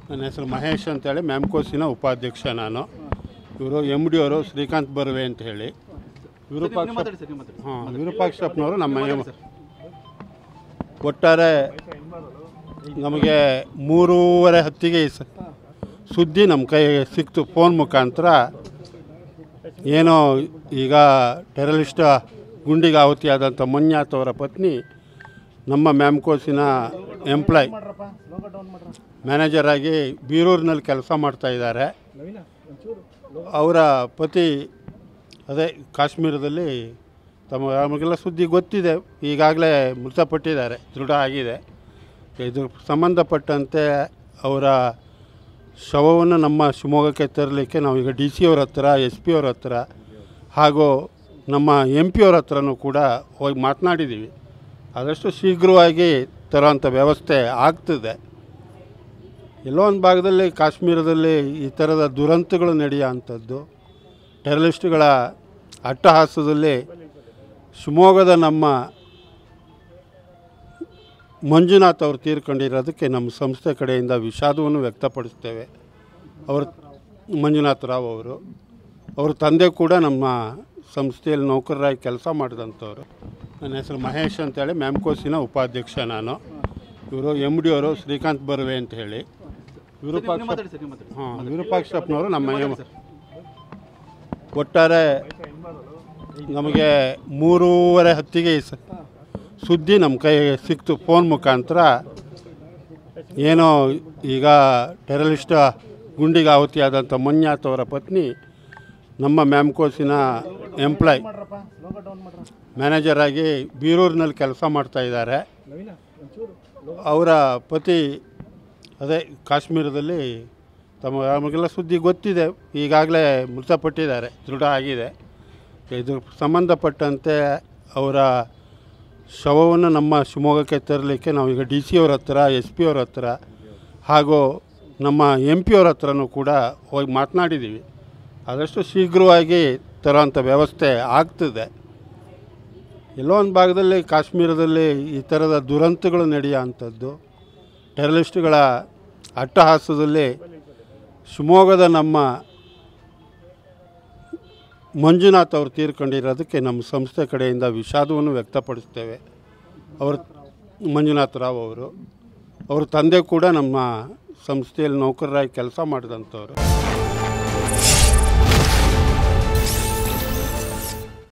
ನನ್ನ ಹೆಸರು ಮಹೇಶ್ ಅಂತೇಳಿ ಮ್ಯಾಮ್ಕೋಸಿನ ಉಪಾಧ್ಯಕ್ಷ ನಾನು. ಇವರು ಎಮ್ ಡಿ ಅವರು ಶ್ರೀಕಾಂತ್ ಬರ್ವೆ ಅಂತ ಹೇಳಿ. ವಿರೂಪಾಕ್ಷಪ್ಪನವರು ನಮ್ಮ ಒಟ್ಟಾರೆ ನಮಗೆ 3:30 ಹೊತ್ತಿಗೆ ಸುದ್ದಿ ನಮ್ಮ ಕೈಗೆ ಸಿಕ್ತು ಫೋನ್ ಮುಖಾಂತರ. ಏನೋ ಈಗ ಟೆರರಿಸ್ಟ್ ಗುಂಡಿಗೆ ಆಹುತಿಯಾದಂಥ ಮಂಜುನಾಥ್ ಅವರ ಪತ್ನಿ ನಮ್ಮ ಮ್ಯಾಮ್ಕೋಸಿನ ಎಂಪ್ಲಾಯ್ ಮ್ಯಾನೇಜರ್ ಆಗಿ ಬೀರೂರಿನಲ್ಲಿ ಕೆಲಸ ಮಾಡ್ತಾಯಿದ್ದಾರೆ. ಅವರ ಪತಿ ಅದೇ ಕಾಶ್ಮೀರದಲ್ಲಿ ನಮಗೆಲ್ಲ ಸುದ್ದಿ ಗೊತ್ತಿದೆ, ಈಗಾಗಲೇ ಮೃತಪಟ್ಟಿದ್ದಾರೆ, ದೃಢ ಆಗಿದೆ. ಇದು ಸಂಬಂಧಪಟ್ಟಂತೆ ಅವರ ಶವವನ್ನು ನಮ್ಮ ಶಿವಮೊಗ್ಗಕ್ಕೆ ತರಲಿಕ್ಕೆ ನಾವೀಗ ಡಿ ಸಿ ಅವ್ರ ಹತ್ರ, ಎಸ್ ಪಿ ಅವ್ರ ಹತ್ರ ಹಾಗೂ ನಮ್ಮ ಎಂ ಪಿ ಅವ್ರ ಹತ್ರನೂ ಕೂಡ ಹೋಗಿ ಮಾತನಾಡಿದ್ದೀವಿ. ಆದಷ್ಟು ಶೀಘ್ರವಾಗಿ ತರೋಂಥ ವ್ಯವಸ್ಥೆ ಆಗ್ತದೆ. ಎಲ್ಲೋ ಒಂದು ಭಾಗದಲ್ಲಿ ಕಾಶ್ಮೀರದಲ್ಲಿ ಈ ಥರದ ದುರಂತಗಳು ನಡೆಯೋ ಅಂಥದ್ದು, ಟೆರರಿಸ್ಟ್ಗಳ ಅಟ್ಟಹಾಸದಲ್ಲಿ ಶಿವಮೊಗ್ಗದ ನಮ್ಮ ಮಂಜುನಾಥ್ ಅವರು ತೀರ್ಕೊಂಡಿರೋದಕ್ಕೆ ನಮ್ಮ ಸಂಸ್ಥೆ ಕಡೆಯಿಂದ ವಿಷಾದವನ್ನು ವ್ಯಕ್ತಪಡಿಸ್ತೇವೆ. ಮಂಜುನಾಥ್ ರಾವ್ ಅವರು, ಅವ್ರ ತಂದೆ ಕೂಡ ನಮ್ಮ ಸಂಸ್ಥೆಯಲ್ಲಿ ನೌಕರರಾಗಿ ಕೆಲಸ ಮಾಡಿದಂಥವ್ರು. ನನ್ನ ಹೆಸರು ಮಹೇಶ್ ಅಂತೇಳಿ ಮ್ಯಾಮ್ಕೋಸಿನ ಉಪಾಧ್ಯಕ್ಷ ನಾನು. ಇವರು ಎಮ್ ಡಿ ಅವರು ಶ್ರೀಕಾಂತ್ ಬರ್ವೆ ಅಂತ ಹೇಳಿ. ವಿರೂಪಾಕ್ಷಪ್ಪನವರು ನಮ್ಮ ಒಟ್ಟಾರೆ ನಮಗೆ 3:30 ಹೊತ್ತಿಗೆ ಸುದ್ದಿ ನಮ್ಮ ಕೈಗೆ ಸಿಕ್ತು ಫೋನ್ ಮುಖಾಂತರ. ಏನೋ ಈಗ ಟೆರರಿಸ್ಟ್ ಗುಂಡಿಗೆ ಆಹುತಿಯಾದಂಥ ಮಂಜುನಾಥ್ ಅವರ ಪತ್ನಿ ನಮ್ಮ ಮ್ಯಾಮ್ಕೋಸಿನ ಎಂಪ್ಲಾಯ್ ಮ್ಯಾನೇಜರ್ ಆಗಿ ಬೀರೂರಿನಲ್ಲಿ ಕೆಲಸ ಮಾಡ್ತಾಯಿದ್ದಾರೆ. ಅವರ ಪತಿ ಅದೇ ಕಾಶ್ಮೀರದಲ್ಲಿ ನಮಗೆಲ್ಲ ಸುದ್ದಿ ಗೊತ್ತಿದೆ, ಈಗಾಗಲೇ ಮೃತಪಟ್ಟಿದ್ದಾರೆ, ದೃಢ ಆಗಿದೆ. ಇದು ಸಂಬಂಧಪಟ್ಟಂತೆ ಅವರ ಶವವನ್ನು ನಮ್ಮ ಶಿವಮೊಗ್ಗಕ್ಕೆ ತರಲಿಕ್ಕೆ ನಾವೀಗ ಡಿ ಸಿ ಅವ್ರ ಹತ್ರ, ಎಸ್ ಪಿ ಅವ್ರ ಹತ್ರ ಹಾಗೂ ನಮ್ಮ ಎಂ ಪಿ ಅವ್ರ ಹತ್ರನೂ ಕೂಡ ಹೋಗಿ ಮಾತನಾಡಿದ್ದೀವಿ. ಆದಷ್ಟು ಶೀಘ್ರವಾಗಿ ತರೋಂಥ ವ್ಯವಸ್ಥೆ ಆಗ್ತದೆ. ಎಲ್ಲೋ ಒಂದು ಭಾಗದಲ್ಲಿ ಕಾಶ್ಮೀರದಲ್ಲಿ ಈ ಥರದ ದುರಂತಗಳು ನಡೆಯೋ ಅಂಥದ್ದು, ಟೆರರಿಸ್ಟ್ಗಳ ಅಟ್ಟಹಾಸದಲ್ಲಿ ಶಿವಮೊಗ್ಗದ ನಮ್ಮ ಮಂಜುನಾಥ್ ಅವರು ತೀರ್ಕೊಂಡಿರೋದಕ್ಕೆ ನಮ್ಮ ಸಂಸ್ಥೆ ಕಡೆಯಿಂದ ವಿಷಾದವನ್ನು ವ್ಯಕ್ತಪಡಿಸ್ತೇವೆ. ಮಂಜುನಾಥ್ ರಾವ್ ಅವರು, ಅವ್ರ ತಂದೆ ಕೂಡ ನಮ್ಮ ಸಂಸ್ಥೆಯಲ್ಲಿ ನೌಕರರಾಗಿ ಕೆಲಸ ಮಾಡಿದಂಥವ್ರು.